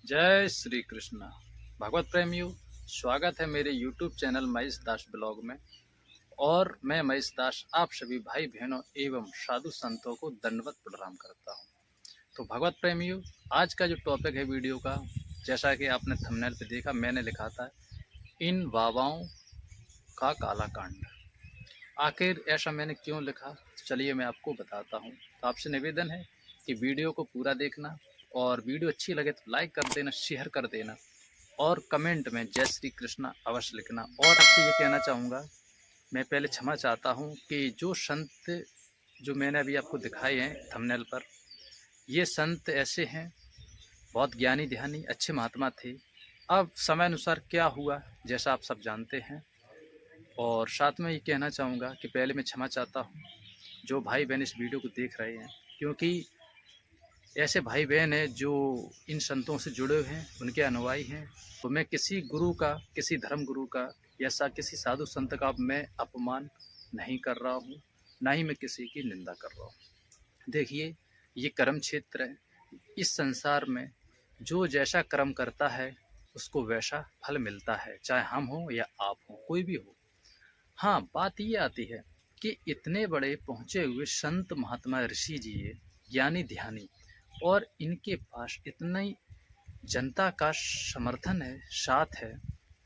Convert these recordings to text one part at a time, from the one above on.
जय श्री कृष्ण। भगवत प्रेमियों, स्वागत है मेरे YouTube चैनल महेश दास ब्लॉग में। और मैं महेश दास आप सभी भाई बहनों एवं साधु संतों को दंडवत प्रणाम करता हूं। तो भगवत प्रेमियों, आज का जो टॉपिक है वीडियो का, जैसा कि आपने थंबनेल पे देखा, मैंने लिखा था इन बाबाओं का काला कांड। आखिर ऐसा मैंने क्यों लिखा, चलिए मैं आपको बताता हूँ। तो आपसे निवेदन है कि वीडियो को पूरा देखना, और वीडियो अच्छी लगे तो लाइक कर देना, शेयर कर देना, और कमेंट में जय श्री कृष्णा अवश्य लिखना। और आपसे ये कहना चाहूँगा, मैं पहले क्षमा चाहता हूँ कि जो संत जो मैंने अभी आपको दिखाए हैं थंबनेल पर, ये संत ऐसे हैं, बहुत ज्ञानी ध्यानी अच्छे महात्मा थे। अब समय अनुसार क्या हुआ, जैसा आप सब जानते हैं। और साथ में ये कहना चाहूँगा कि पहले मैं क्षमा चाहता हूँ जो भाई बहन इस वीडियो को देख रहे हैं, क्योंकि ऐसे भाई बहन हैं जो इन संतों से जुड़े हुए हैं, उनके अनुयायी हैं। तो मैं किसी गुरु का, किसी धर्म गुरु का या किसी साधु संत का मैं अपमान नहीं कर रहा हूँ, ना ही मैं किसी की निंदा कर रहा हूँ। देखिए, ये कर्म क्षेत्र है। इस संसार में जो जैसा कर्म करता है उसको वैसा फल मिलता है, चाहे हम हो या आप हो, कोई भी हो। हाँ, बात ये आती है कि इतने बड़े पहुँचे हुए संत महात्मा ऋषि जी है, ज्ञानी ध्यानी, और इनके पास इतनी जनता का समर्थन है, साथ है,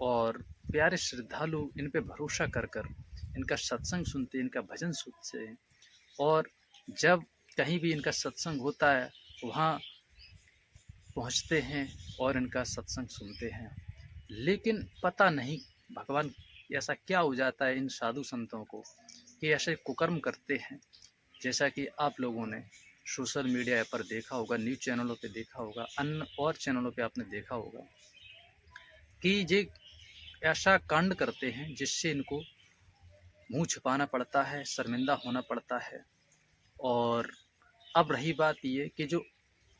और प्यारे श्रद्धालु इन पे भरोसा कर कर इनका सत्संग सुनते हैं, इनका भजन सुनते हैं। और जब कहीं भी इनका सत्संग होता है वहाँ पहुँचते हैं और इनका सत्संग सुनते हैं। लेकिन पता नहीं भगवान ऐसा क्या हो जाता है इन साधु संतों को कि ऐसे कुकर्म करते हैं। जैसा कि आप लोगों ने सोशल मीडिया पर देखा होगा, न्यूज़ चैनलों पे देखा होगा, अन्य और चैनलों पे आपने देखा होगा कि ये ऐसा कांड करते हैं जिससे इनको मुंह छुपाना पड़ता है, शर्मिंदा होना पड़ता है। और अब रही बात ये कि जो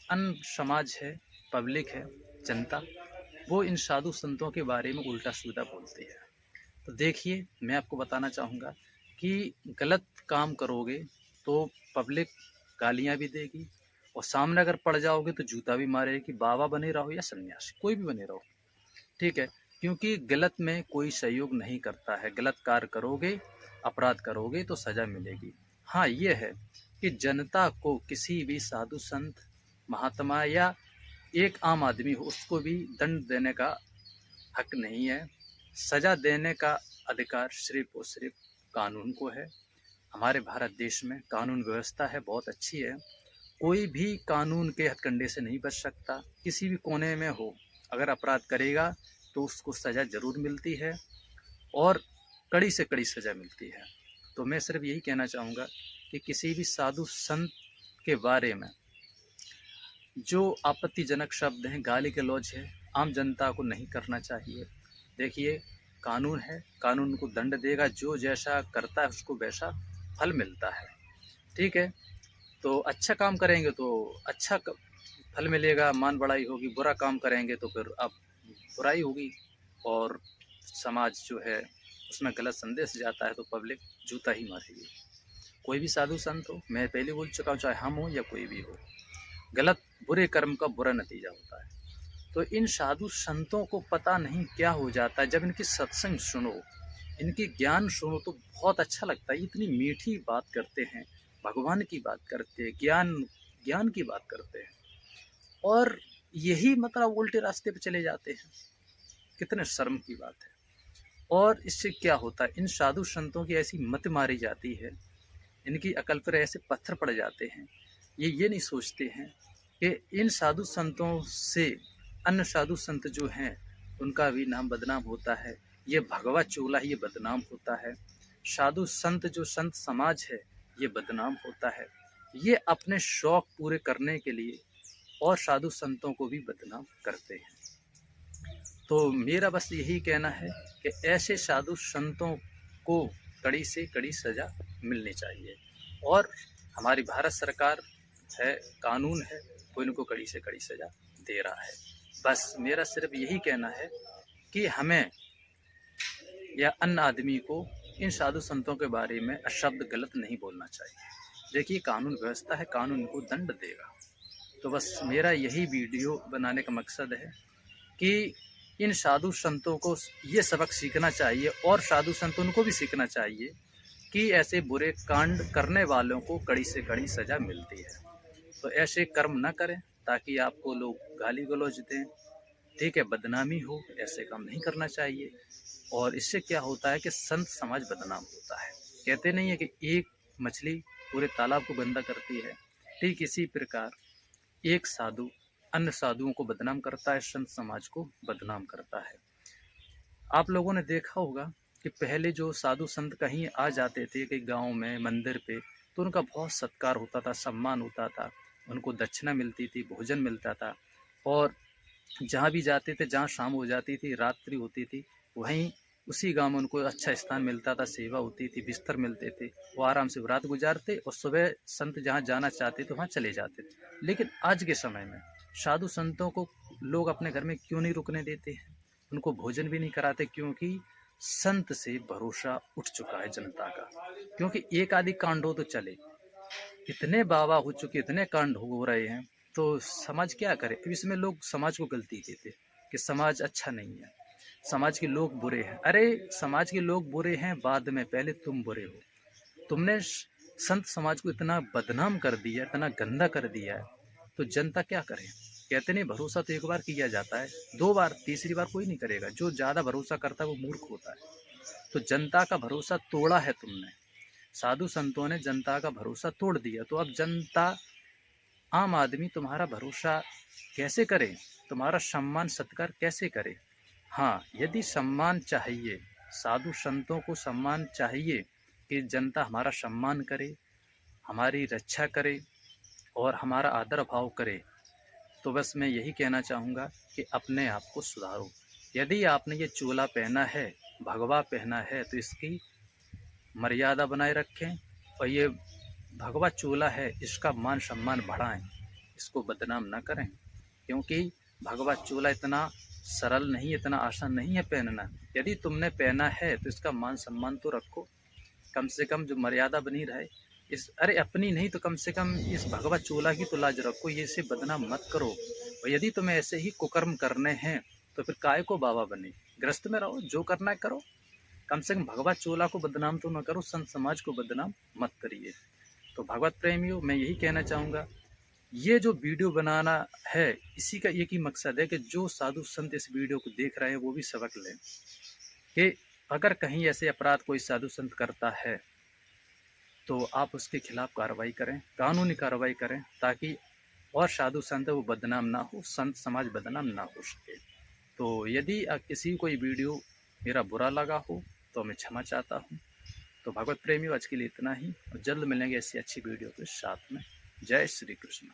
अन्य समाज है, पब्लिक है, जनता, वो इन साधु संतों के बारे में उल्टा सीधा बोलती है। तो देखिए, मैं आपको बताना चाहूँगा कि गलत काम करोगे तो पब्लिक गालियाँ भी देगी, और सामने अगर पड़ जाओगे तो जूता भी मारेगी कि बाबा बने रहो या सन्यासी, कोई भी बने रहो। ठीक है, क्योंकि गलत में कोई सहयोग नहीं करता है। गलत कार्य करोगे, अपराध करोगे तो सजा मिलेगी। हाँ, ये है कि जनता को किसी भी साधु संत, महात्मा या एक आम आदमी हो, उसको भी दंड देने का हक नहीं है। सजा देने का अधिकार सिर्फ और सिर्फ कानून को है। हमारे भारत देश में कानून व्यवस्था है, बहुत अच्छी है। कोई भी कानून के हथकंडे से नहीं बच सकता। किसी भी कोने में हो, अगर अपराध करेगा तो उसको सज़ा ज़रूर मिलती है, और कड़ी से कड़ी सज़ा मिलती है। तो मैं सिर्फ यही कहना चाहूँगा कि किसी भी साधु संत के बारे में जो आपत्तिजनक शब्द हैं, गाली गलौज है, आम जनता को नहीं करना चाहिए। देखिए, कानून है, कानून उनको दंड देगा, जो जैसा करता है उसको वैसा फल मिलता है। ठीक है, तो अच्छा काम करेंगे तो अच्छा फल मिलेगा, मान बढ़ाई होगी। बुरा काम करेंगे तो फिर अब बुराई होगी, और समाज जो है उसमें गलत संदेश जाता है तो पब्लिक जूता ही मारेगी। कोई भी साधु संत हो, मैं पहले बोल चुका हूँ, चाहे हम हो या कोई भी हो, गलत बुरे कर्म का बुरा नतीजा होता है। तो इन साधु संतों को पता नहीं क्या हो जाता है, जब इनकी सत्संग सुनो, इनकी ज्ञान सुनो तो बहुत अच्छा लगता है। इतनी मीठी बात करते हैं, भगवान की बात करते हैं, ज्ञान ज्ञान की बात करते हैं, और यही मतलब उल्टे रास्ते पे चले जाते हैं। कितने शर्म की बात है। और इससे क्या होता है, इन साधु संतों की ऐसी मत मारी जाती है, इनकी अकल पर ऐसे पत्थर पड़ जाते हैं। ये नहीं सोचते हैं कि इन साधु संतों से अन्य साधु संत जो हैं उनका भी नाम बदनाम होता है। ये भगवा चोला ये बदनाम होता है। साधु संत जो संत समाज है ये बदनाम होता है। ये अपने शौक पूरे करने के लिए और साधु संतों को भी बदनाम करते हैं। तो मेरा बस यही कहना है कि ऐसे साधु संतों को कड़ी से कड़ी सज़ा मिलनी चाहिए। और हमारी भारत सरकार है, कानून है, वो इनको कड़ी से कड़ी सज़ा दे रहा है। बस मेरा सिर्फ यही कहना है कि हमें या अन्य आदमी को इन साधु संतों के बारे में अशब्द गलत नहीं बोलना चाहिए। देखिए, कानून व्यवस्था है, कानून इनको दंड देगा। तो बस मेरा यही वीडियो बनाने का मकसद है कि इन साधु संतों को ये सबक सीखना चाहिए और साधु संतों को भी सीखना चाहिए कि ऐसे बुरे कांड करने वालों को कड़ी से कड़ी सज़ा मिलती है। तो ऐसे कर्म न करें ताकि आपको लोग गाली गलौज दें, ठीक है, बदनामी हो, ऐसे काम नहीं करना चाहिए। और इससे क्या होता है कि संत समाज बदनाम होता है। कहते नहीं है कि एक मछली पूरे तालाब को गंदा करती है, ठीक इसी प्रकार एक साधु अन्य साधुओं को बदनाम करता है, संत समाज को बदनाम करता है। आप लोगों ने देखा होगा कि पहले जो साधु संत कहीं आ जाते थे कि गांव में मंदिर पे, तो उनका बहुत सत्कार होता था, सम्मान होता था, उनको दक्षिणा मिलती थी, भोजन मिलता था। और जहाँ भी जाते थे, जहाँ शाम हो जाती थी, रात्रि होती थी, वहीं उसी गांव में उनको अच्छा स्थान मिलता था, सेवा होती थी, बिस्तर मिलते थे, वो आराम से रात गुजारते और सुबह संत जहाँ जाना चाहते थे वहाँ चले जाते थे। लेकिन आज के समय में साधु संतों को लोग अपने घर में क्यों नहीं रुकने देते हैं, उनको भोजन भी नहीं कराते, क्योंकि संत से भरोसा उठ चुका है जनता का। क्योंकि एक आदि कांड हो तो चले, इतने बाबा हो चुके, इतने कांड हो रहे हैं, तो समाज क्या करे। इसमें लोग समाज को गलती देते कि समाज अच्छा नहीं है, समाज के लोग बुरे हैं। अरे समाज के लोग बुरे हैं बाद में, पहले तुम बुरे हो। तुमने संत समाज को इतना बदनाम कर दिया, इतना गंदा कर दिया है, तो जनता क्या करे। कहते नहीं, भरोसा तो एक बार किया जाता है, 2 बार, तीसरी बार कोई नहीं करेगा। जो ज़्यादा भरोसा करता है वो मूर्ख होता है। तो जनता का भरोसा तोड़ा है तुमने, साधु संतों ने जनता का भरोसा तोड़ दिया। तो अब जनता, आम आदमी तुम्हारा भरोसा कैसे करे, तुम्हारा सम्मान सत्कार कैसे करे। हाँ, यदि सम्मान चाहिए, साधु संतों को सम्मान चाहिए कि जनता हमारा सम्मान करे, हमारी रक्षा करे और हमारा आदर भाव करे, तो बस मैं यही कहना चाहूँगा कि अपने आप को सुधारो। यदि आपने ये चोला पहना है, भगवा पहना है, तो इसकी मर्यादा बनाए रखें और ये भगवा चोला है, इसका मान सम्मान बढ़ाएं, इसको बदनाम ना करें। क्योंकि भगवा चोला इतना सरल नहीं, इतना आसान नहीं है पहनना। यदि तुमने पहना है तो इसका मान सम्मान तो रखो, कम से कम जो मर्यादा बनी रहे। इस अरे अपनी नहीं तो कम से कम इस भगवा चोला की तो लाज रखो, ये इसे बदनाम मत करो। और यदि तुम्हें ऐसे ही कुकर्म करने हैं तो फिर काय को बाबा बने, गृहस्थ में रहो, जो करना है करो, कम से कम भगवा चोला को बदनाम तो न करो, संत समाज को बदनाम मत करिए। तो भगवत प्रेमियों, मैं यही कहना चाहूँगा, ये जो वीडियो बनाना है, इसी का एक ही मकसद है कि जो साधु संत इस वीडियो को देख रहे हैं वो भी सबक लें कि अगर कहीं ऐसे अपराध कोई साधु संत करता है तो आप उसके खिलाफ कार्रवाई करें, कानूनी कार्रवाई करें, ताकि और साधु संत वो बदनाम ना हो, संत समाज बदनाम ना हो सके। तो यदि किसी को ये वीडियो मेरा बुरा लगा हो तो मैं क्षमा चाहता हूँ। तो भगवत प्रेमियों, आज के लिए इतना ही, और जल्द मिलेंगे ऐसी अच्छी वीडियो के साथ में। जय श्री कृष्ण।